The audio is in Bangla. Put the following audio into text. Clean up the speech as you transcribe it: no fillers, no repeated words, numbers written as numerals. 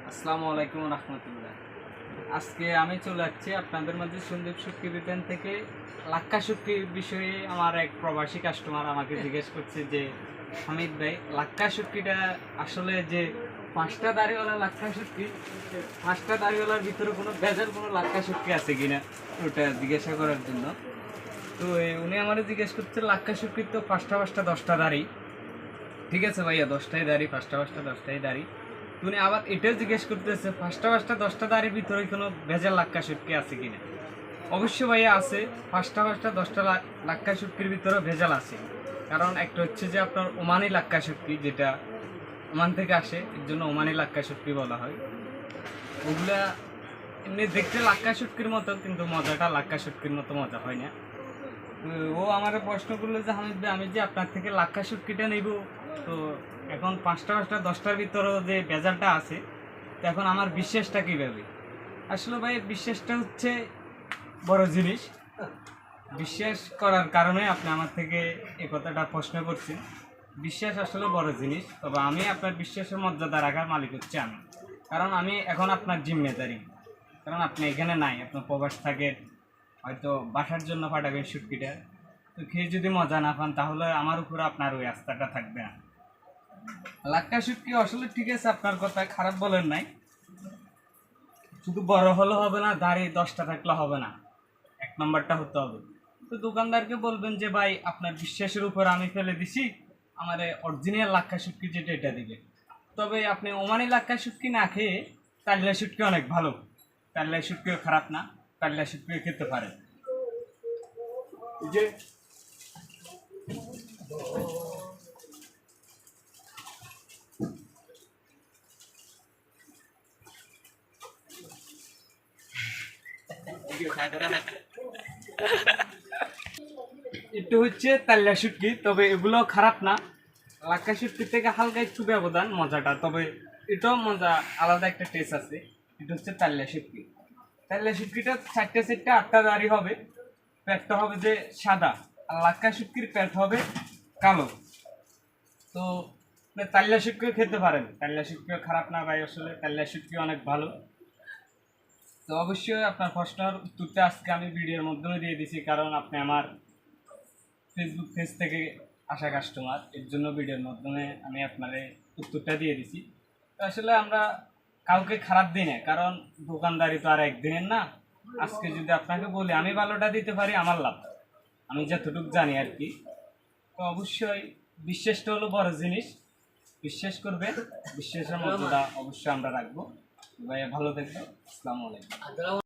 আসসালামু আলাইকুম রহমতুল্লাহ। আজকে আমি চলে যাচ্ছি আপনাদের মাঝে সন্দীপ শুটকি বিতান থেকে লাক্কা শুটকির বিষয়ে। আমার এক প্রবাসী কাস্টমার আমাকে জিজ্ঞেস করছে যে হামিদ ভাই, লাক্কা শুটকিটা আসলে যে 5টা দাড়িওয়ালা লাক্কা শুটকি, 5টা দাড়িওয়ালার ভিতরে কোনো ভেজাল কোনো লাক্কা শুটকি আছে কিনা ওটা জিজ্ঞাসা করার জন্য। তো উনি আমার জিজ্ঞেস করছে লাক্কা শুটকির তো 5টা 10টা দাড়ি। ঠিক আছে ভাইয়া, 10টাই দাড়ি, 5টা 10টাই দাড়ি। তুমি আবার এটাও জিজ্ঞেস করতেছে 5টা 10টা দাড়ির ভিতরে কোনো ভেজাল লাক্কা শুটকি আছে কিনা। অবশ্যই ভাইয়া আছে, 5টা 10টা লাক্কা শুটকির ভিতরে ভেজাল আছে। কারণ একটা হচ্ছে যে আপনার ওমানি লাক্কা শুটকি, যেটা ওমান থেকে আসে, এর জন্য ওমানি লাক্কা শুটকি বলা হয়। ওগুলা এমনি দেখতে লাক্কা শুটকির মতো, কিন্তু মজাটা লাক্কা শুটকির মতো মজা হয় না। ও আমার প্রশ্ন করলো যে হামিদ ভাই, আমি যে আপনার থেকে লাক্কা শুটকিটা নিব, তো এখন 5টা 10টার ভিতরে যে ভেজালটা আছে, তো এখন আমার বিশ্বাসটা কীভাবে? আসলে ভাই, বিশ্বাসটা হচ্ছে বড় জিনিস। বিশ্বাস করার কারণে আপনি আমার থেকে এই কথাটা প্রশ্ন করছেন। বিশ্বাস আসলে বড় জিনিস, তবে আমি আপনার বিশ্বাসের মর্যাদা রাখার মালিক হচ্ছে আমি। কারণ আমি এখন আপনার জিম্মেদারি, কারণ আপনি এখানে নাই, আপনার প্রবাস থাকে, হয়তো বাসার জন্য পাঠাবেন শুটকিটা। তো খেয়ে যদি মজা না পান, তাহলে আমার উপরে আপনার ওই আস্থাটা থাকবে না। লাক্কা শুটকি আসলে ঠিক আছে, আপনার কথা খারাপ বলেন নাই। শুধু বড় হলে হবে না, দাড়ি 10টা থাকলে হবে না, 1 নম্বরটা হতে হবে। তো দোকানদারকে বলবেন যে ভাই, আপনার বিশ্বাসের উপর আমি ফেলে দিছি, আমার অরিজিনাল লাক্কা শুটকি যেটা এটা দিবে। তবে আপনি ওমানি লাক্কা শুটকি না খেয়ে কাল্লা শুটকি অনেক ভালো। কাল্লা শুটকিও খারাপ না, কাল্লা শুটকিও খেতে পারেন। এই যে একটু হচ্ছে তাল্লা শুটকি, তবে এগুলো খারাপ না। লাক্কা শুটকি থেকে হালকা একটু ব্যবধান মজাটা, তবে এটাও মজা, আলাদা একটা টেস্ট আছে। এটা হচ্ছে তাল্লা শুটকি। তাল্লা শুটকিটা 4টে 8টা দাড়ি হবে, পেটটা হবে যে সাদা। আর লাক্কা শুটকির পেট হবে কালো। তো তাল্লা শুটকিও খেতে পারেন, তাল্লা শুটকিও খারাপ না ভাই, আসলে তাল্লা শুটকি অনেক ভালো। তো অবশ্যই আপনার প্রশ্নের উত্তরটা আজকে আমি ভিডিওর মাধ্যমে দিয়ে দিছি, কারণ আপনি আমার ফেসবুক পেজ থেকে আসা কাস্টমার, এর জন্য ভিডিওর মাধ্যমে আমি আপনার উত্তরটা দিয়ে দিছি। তো আসলে আমরা কাউকে খারাপ দিই না, কারণ দোকানদারি তো আর একদিনের না। আজকে যদি আপনাকে বলি আমি ভালোটা দিতে পারি, আমার লাভ, আমি যতটুকু জানি আর কি। তো অবশ্যই বিশ্বাসটা হলো বড় জিনিস। বিশ্বাস করবে, বিশ্বাসের মধ্যটা অবশ্যই আমরা রাখবো। ভাই ভালো থাকবো। আসসালামু আলাইকুম।